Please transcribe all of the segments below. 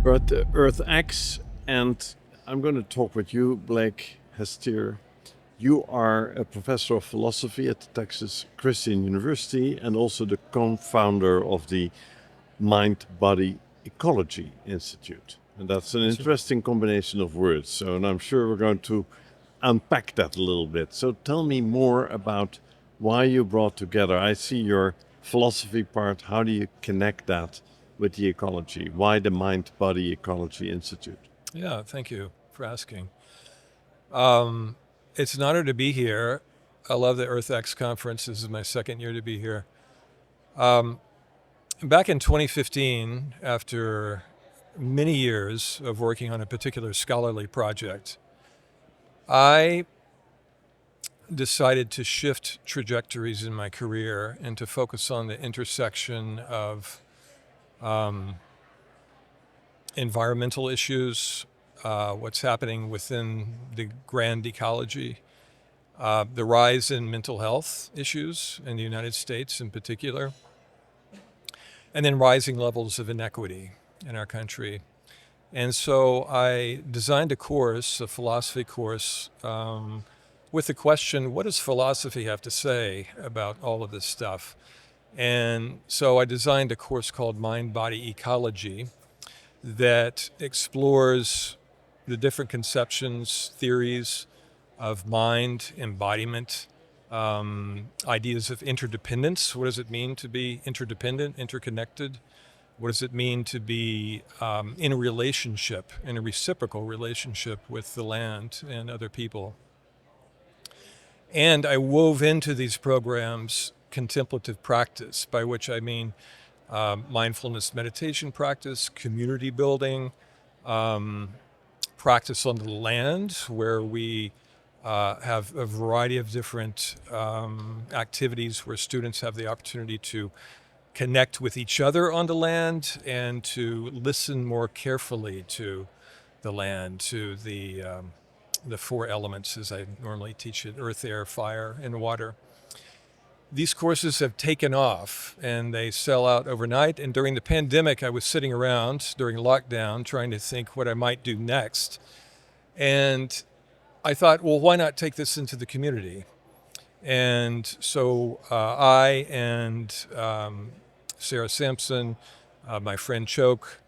We're at the EarthX, and I'm going to talk with you, Blake Hestir. You are a professor of philosophy at the Texas Christian University and also the co-founder of the Mind Body Ecology Institute. And that's an That's right. interesting combination of words. So, and I'm sure we're going to unpack that a little bit. So, tell me more about why you brought together. I see your philosophy part. How do you connect that with the ecology? Why the Mind Body Ecology Institute? Yeah, thank you for asking. Um, it's an honor to be here. I love the EarthX conference. This is my second year to be here. Um, Back in 2015, after many years of working on a particular scholarly project, I decided to shift trajectories in my career and to focus on the intersection of um, environmental issues, what's happening within the grand ecology, the rise in mental health issues in the United States in particular, and then rising levels of inequity in our country. And so I designed a course, a philosophy course, with the question, what does philosophy have to say about all of this stuff? And so I designed a course called Mind Body Ecology that explores the different conceptions, theories of mind, embodiment, ideas of interdependence. What does it mean to be interdependent, interconnected? What does it mean to be in a relationship, in a reciprocal relationship with the land and other people? And I wove into these programs contemplative practice, by which I mean mindfulness meditation practice, community building, um, practice on the land, where we have a variety of different activities where students have the opportunity to connect with each other on the land and to listen more carefully to the land, to the four elements as I normally teach it: earth, air, fire, and water. These courses have taken off and they sell out overnight. And during the pandemic, I was sitting around during lockdown trying to think what I might do next. And I thought, well, why not take this into the community? And so I and Sarah Sampson, my friend Choke,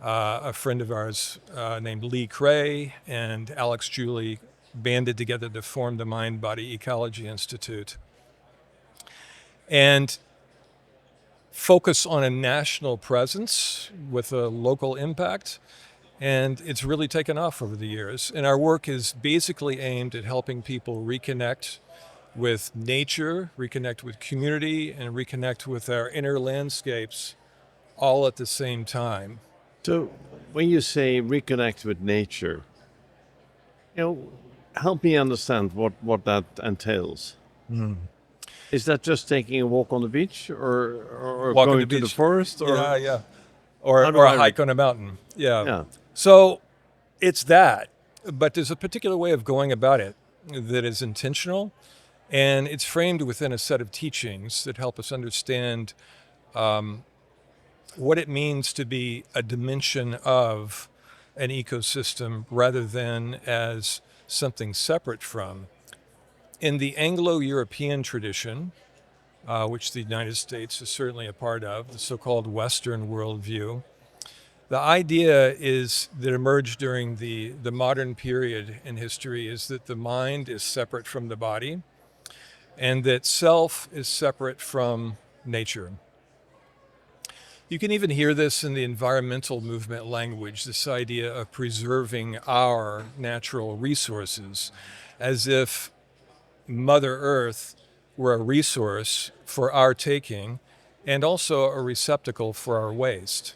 a friend of ours named Lee Cray, and Alex Julie banded together to form the Mind Body Ecology Institute and focus on a national presence with a local impact. And it's really taken off over the years. And our work is basically aimed at helping people reconnect with nature, reconnect with community, and reconnect with our inner landscapes all at the same time. So, when you say reconnect with nature, you know, help me understand what that entails. Is that just taking a walk on the beach or Walk on the going to the beach. forest or Yeah, yeah. how do Or a I? hike on a mountain. Yeah. Yeah. So it's that. But there's a particular way of going about it that is intentional. And it's framed within a set of teachings that help us understand what it means to be a dimension of an ecosystem rather than as something separate from. In the Anglo-European tradition, which the United States is certainly a part of, the so-called Western worldview, the idea is that emerged during the modern period in history is that the mind is separate from the body and that self is separate from nature. You can even hear this in the environmental movement language, this idea of preserving our natural resources, as if Mother Earth were a resource for our taking and also a receptacle for our waste.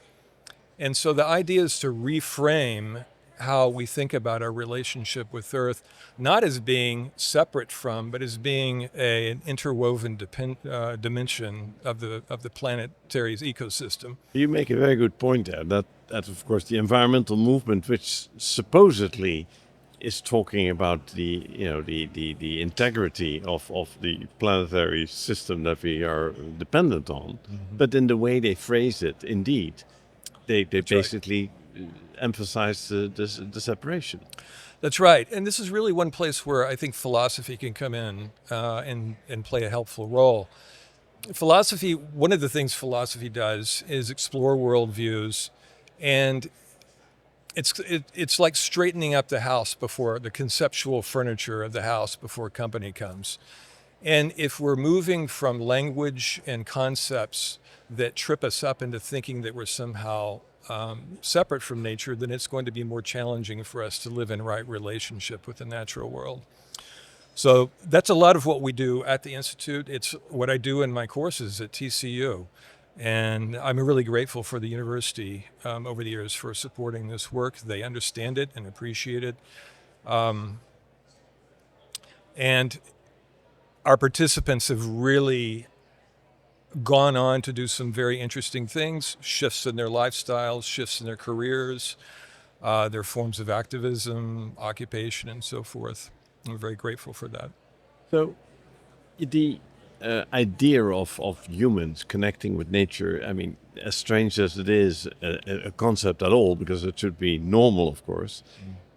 And so the idea is to reframe how we think about our relationship with Earth, not as being separate from, but as being an interwoven dimension of the planetary ecosystem. You make a very good point there. That of course the environmental movement, which supposedly is talking about the integrity of the planetary system that we are dependent on, but in the way they phrase it, indeed, they That's right. basically emphasize the separation. That's right. And this is really one place where I think philosophy can come in and play a helpful role. Philosophy, one of the things philosophy does is explore worldviews, and it's like straightening up the house before the conceptual furniture of the house before company comes. And if we're moving from language and concepts that trip us up into thinking that we're somehow separate from nature, then it's going to be more challenging for us to live in right relationship with the natural world. So that's a lot of what we do at the Institute. It's what I do in my courses at TCU. And I'm really grateful for the university over the years for supporting this work. They understand it and appreciate it. And our participants have really gone on to do some very interesting things, shifts in their lifestyles, shifts in their careers, their forms of activism, occupation, and so forth. I'm very grateful for that. So the idea of humans connecting with nature, I mean, as strange as it is a concept at all, because it should be normal, of course,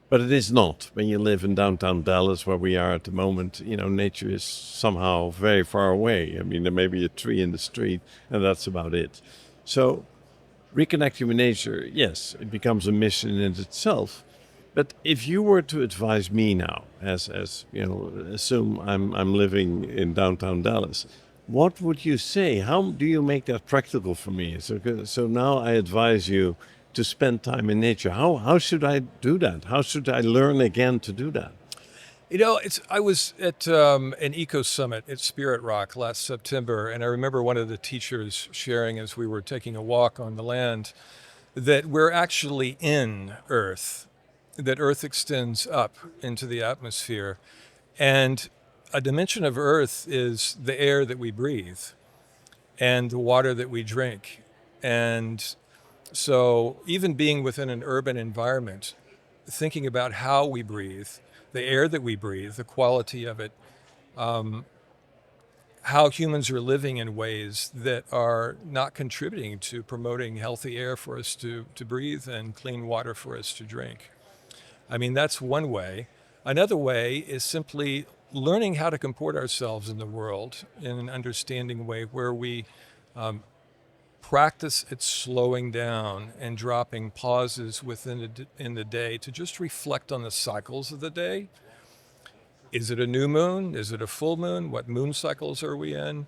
but it is not. When you live in downtown Dallas, where we are at the moment, you know, nature is somehow very far away. I mean, there may be a tree in the street, and that's about it. So reconnecting with nature, yes, it becomes a mission in itself. But if you were to advise me now, as you know, assume I'm living in downtown Dallas, what would you say? How do you make that practical for me? So now I advise you to spend time in nature. How should I do that? How should I learn again to do that? You know, I was at an eco summit at Spirit Rock last September, and I remember one of the teachers sharing as we were taking a walk on the land that we're actually in Earth, that Earth extends up into the atmosphere. And a dimension of Earth is the air that we breathe and the water that we drink. And so even being within an urban environment, thinking about how we breathe, the air that we breathe, the quality of it, how humans are living in ways that are not contributing to promoting healthy air for us to breathe and clean water for us to drink. I mean, that's one way. Another way is simply learning how to comport ourselves in the world in an understanding way where we practice at slowing down and dropping pauses in the day to just reflect on the cycles of the day. Is it a new moon? Is it a full moon? What moon cycles are we in?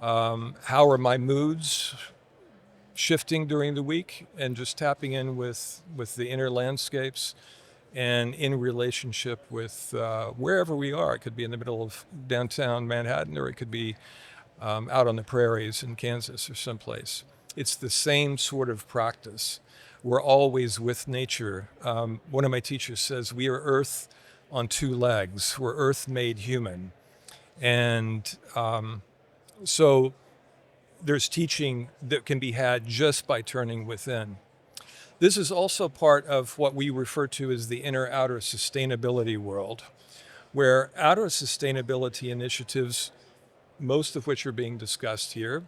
How are my moods shifting during the week? And just tapping in with the inner landscapes and in relationship with wherever we are. It could be in the middle of downtown Manhattan, or it could be out on the prairies in Kansas or someplace. It's the same sort of practice. We're always with nature. One of my teachers says we are Earth on two legs. We're Earth made human. And so there's teaching that can be had just by turning within. This is also part of what we refer to as the inner-outer sustainability world, where outer sustainability initiatives, most of which are being discussed here,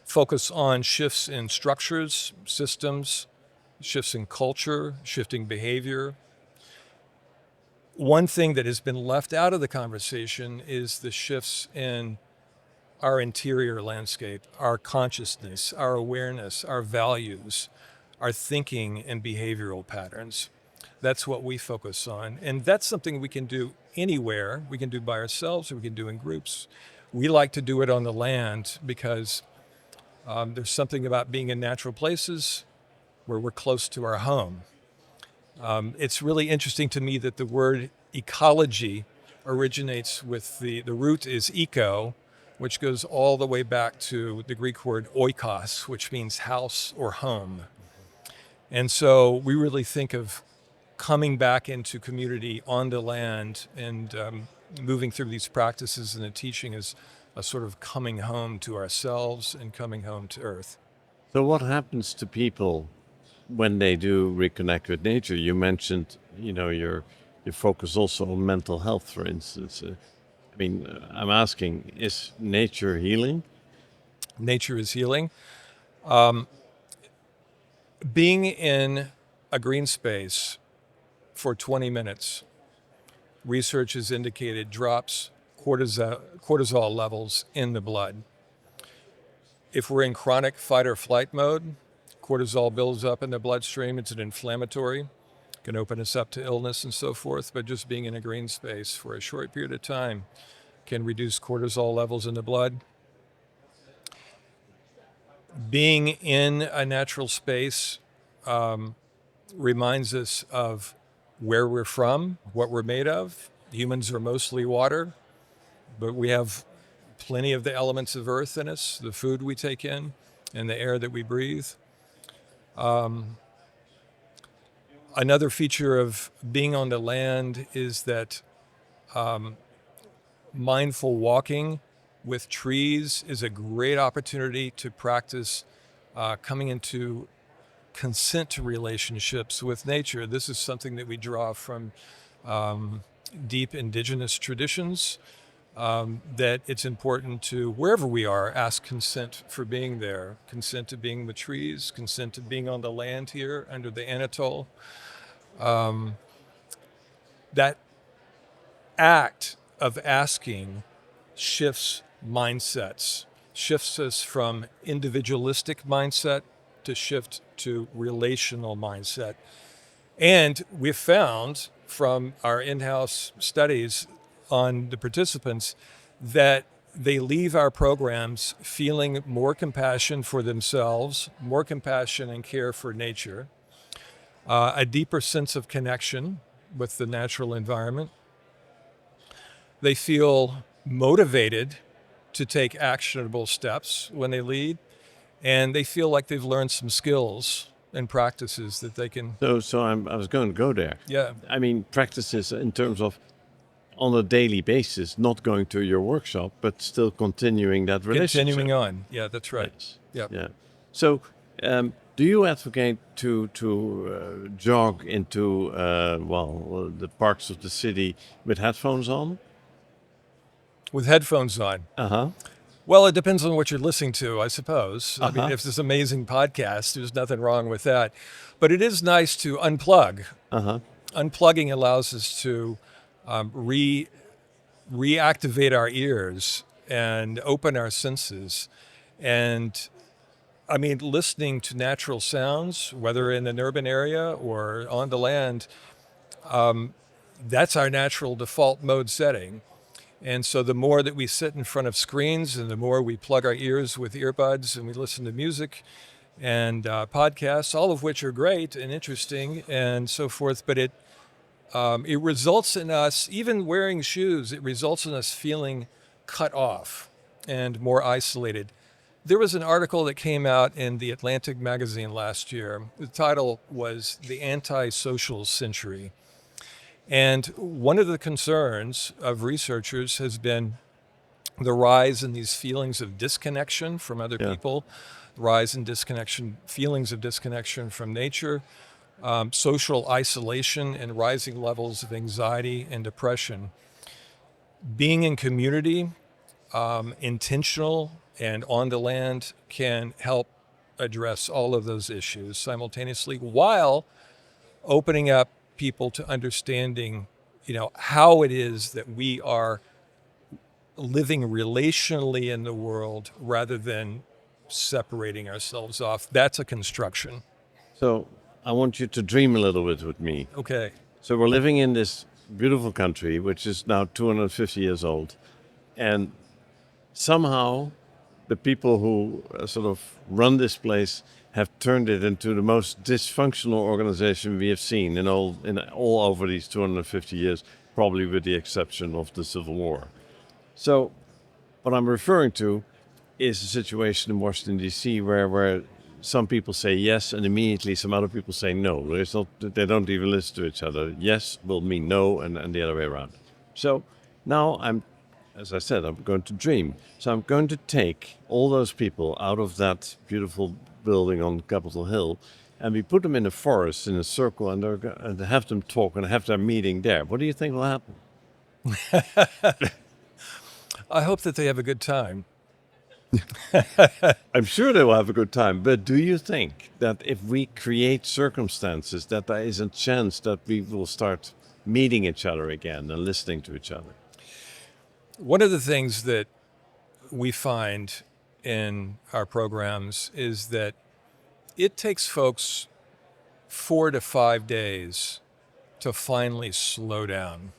focus on shifts in structures, systems, shifts in culture, shifting behavior. One thing that has been left out of the conversation is the shifts in our interior landscape, our consciousness, our awareness, our values, our thinking and behavioral patterns. That's what we focus on. And that's something we can do anywhere. We can do by ourselves, or we can do in groups. We like to do it on the land because there's something about being in natural places where we're close to our home. It's really interesting to me that the word ecology originates with the root is eco, which goes all the way back to the Greek word oikos, which means house or home. And so we really think of coming back into community on the land and moving through these practices and the teaching as a sort of coming home to ourselves and coming home to Earth. So what happens to people when they do reconnect with nature? You mentioned, you know, your focus also on mental health, for instance. I mean, I'm asking, is nature healing? Nature is healing. Being in a green space for 20 minutes, research has indicated drops cortisol levels in the blood. If we're in chronic fight or flight mode, cortisol builds up in the bloodstream. It's an inflammatory, can open us up to illness and so forth, but just being in a green space for a short period of time can reduce cortisol levels in the blood. Being in a natural space reminds us of where we're from, what we're made of. Humans are mostly water, but we have plenty of the elements of earth in us, the food we take in, and the air that we breathe. Another feature of being on the land is that mindful walking with trees is a great opportunity to practice coming into consent relationships with nature. This is something that we draw from deep indigenous traditions, that it's important to, wherever we are, ask consent for being there, consent to being with trees, consent to being on the land here under the Anatole. That act of asking shifts mindsets, shifts us from individualistic mindset to shift to relational mindset. And we've found from our in-house studies on the participants that they leave our programs feeling more compassion for themselves, more compassion and care for nature, a deeper sense of connection with the natural environment. They feel motivated to take actionable steps when they lead, and they feel like they've learned some skills and practices that they can. I was going to go there. Yeah. I mean, practices in terms of on a daily basis, not going to your workshop, but still continuing that relationship. Continuing on. Yeah, that's right. Yes. Yep. Yeah. So, do you advocate to jog into the parks of the city with headphones on? With headphones on. Uh-huh. Well, it depends on what you're listening to, I suppose. I mean, Uh-huh. if this amazing podcast, there's nothing wrong with that. But it is nice to unplug. Uh-huh. Unplugging allows us to reactivate our ears and open our senses. And I mean, listening to natural sounds, whether in an urban area or on the land, that's our natural default mode setting. And so the more that we sit in front of screens and the more we plug our ears with earbuds and we listen to music and podcasts, all of which are great and interesting and so forth, but it results in us, even wearing shoes, it results in us feeling cut off and more isolated. There was an article that came out in the Atlantic magazine last year. The title was The Antisocial Century. And one of the concerns of researchers has been the rise in these feelings of disconnection from other people, rise in disconnection, feelings of disconnection from nature, social isolation, and rising levels of anxiety and depression. Being in community, intentional and on the land, can help address all of those issues simultaneously while opening up people to understanding, how it is that we are living relationally in the world rather than separating ourselves off. That's a construction. So I want you to dream a little bit with me. Okay. So we're living in this beautiful country, which is now 250 years old. And somehow the people who sort of run this place have turned it into the most dysfunctional organization we have seen in all over these 250 years, probably with the exception of the Civil War. So what I'm referring to is a situation in Washington, D.C., where some people say yes and immediately some other people say no. They don't even listen to each other. Yes will mean no and the other way around. So now as I said, I'm going to dream. So I'm going to take all those people out of that beautiful building on Capitol Hill, and we put them in a forest in a circle and have them talk and have their meeting there. What do you think will happen? I hope that they have a good time. I'm sure they will have a good time. But do you think that if we create circumstances, that there is a chance that we will start meeting each other again and listening to each other? One of the things that we find in our programs is that it takes folks 4 to 5 days to finally slow down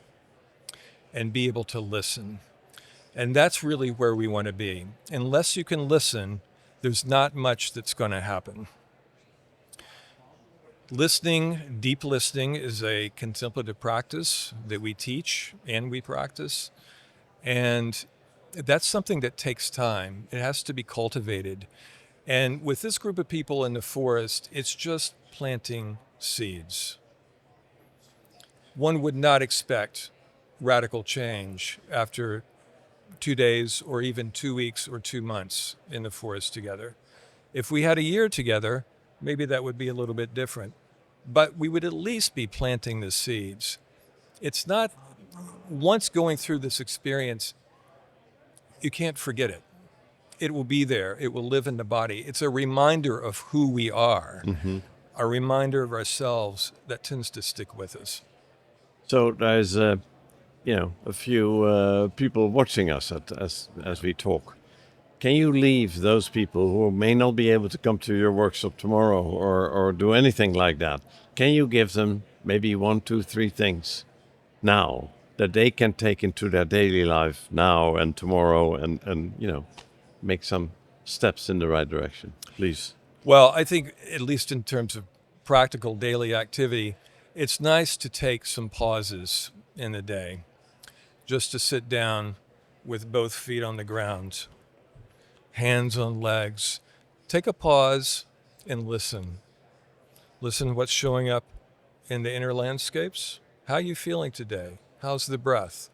and be able to listen. And that's really where we want to be. Unless you can listen, there's not much that's going to happen. Listening, deep listening, is a contemplative practice that we teach and we practice. And that's something that takes time. It has to be cultivated. And with this group of people in the forest, it's just planting seeds. One would not expect radical change after 2 days or even 2 weeks or 2 months in the forest together. If we had a year together, maybe that would be a little bit different. But we would at least be planting the seeds. It's not, once going through this experience, you can't forget it. It will be there. It will live in the body. It's a reminder of who we are, a reminder of ourselves that tends to stick with us. So there's a few people watching us as we talk. Can you leave those people who may not be able to come to your workshop tomorrow or do anything like that? Can you give them maybe 1, 2, 3 things now that they can take into their daily life now and tomorrow and make some steps in the right direction, please? Well, I think, at least in terms of practical daily activity, it's nice to take some pauses in the day, just to sit down with both feet on the ground, hands on legs. Take a pause and listen. Listen what's showing up in the inner landscapes. How are you feeling today? How's the breath?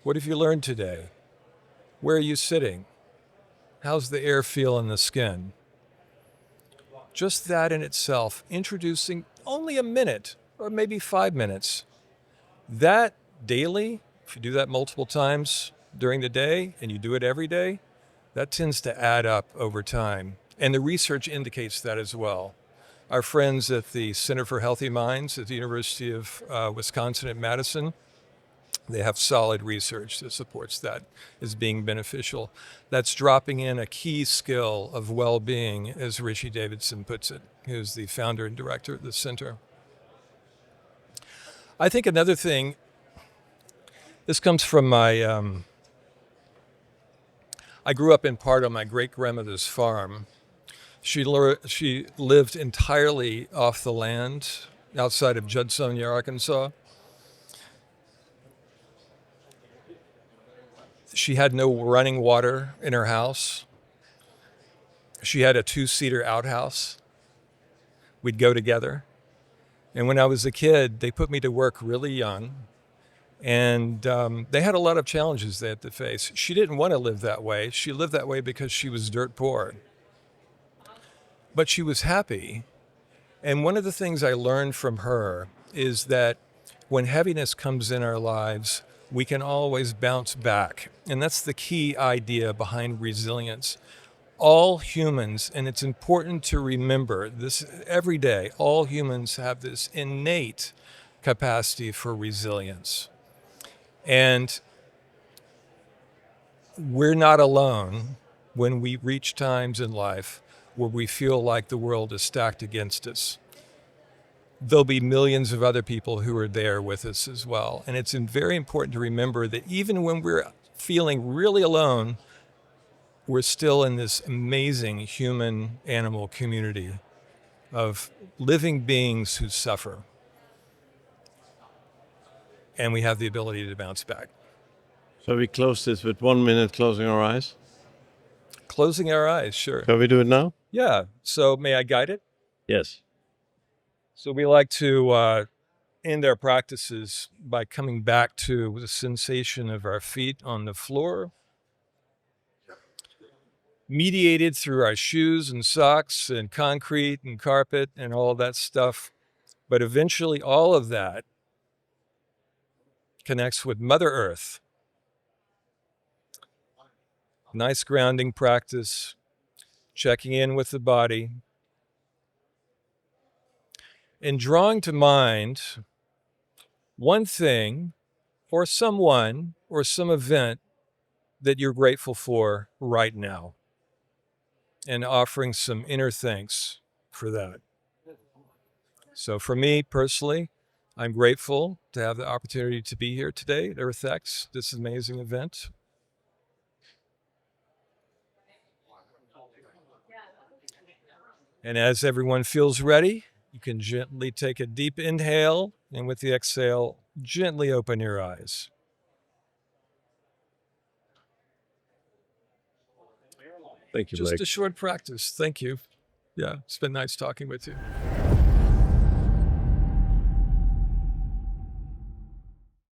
What have you learned today? Where are you sitting? How's the air feel in the skin? Just that in itself, introducing only a minute or maybe 5 minutes. That daily, if you do that multiple times during the day and you do it every day, that tends to add up over time. And the research indicates that as well. Our friends at the Center for Healthy Minds at the University of Wisconsin at Madison, they have solid research that supports that as being beneficial. That's dropping in a key skill of well-being, as Rishi Davidson puts it, who's the founder and director of the center. I think another thing, this comes from I grew up in part on my great-grandmother's farm. She lived entirely off the land outside of Judsonia, Arkansas. She had no running water in her house. She had a 2-seater outhouse. We'd go together. And when I was a kid, they put me to work really young. And they had a lot of challenges they had to face. She didn't want to live that way. She lived that way because she was dirt poor. But she was happy. And one of the things I learned from her is that when heaviness comes in our lives, we can always bounce back. And that's the key idea behind resilience. All humans, and it's important to remember this every day, all humans have this innate capacity for resilience. And we're not alone when we reach times in life where we feel like the world is stacked against us. There'll be millions of other people who are there with us as well. And it's very important to remember that even when we're feeling really alone, we're still in this amazing human-animal community of living beings who suffer. And we have the ability to bounce back. So we close this with 1 minute closing our eyes. Closing our eyes, sure. Shall we do it now? Yeah. So may I guide it? Yes. So we like to end our practices by coming back to the sensation of our feet on the floor, mediated through our shoes and socks and concrete and carpet and all that stuff. But eventually all of that connects with Mother Earth. Nice grounding practice, checking in with the body, and drawing to mind one thing or someone or some event that you're grateful for right now, and offering some inner thanks for that. So for me personally, I'm grateful to have the opportunity to be here today at EarthX, this amazing event. And as everyone feels ready, you can gently take a deep inhale, and with the exhale, gently open your eyes. Thank you, Just Blake. a short practice. Thank you. Yeah, it's been nice talking with you.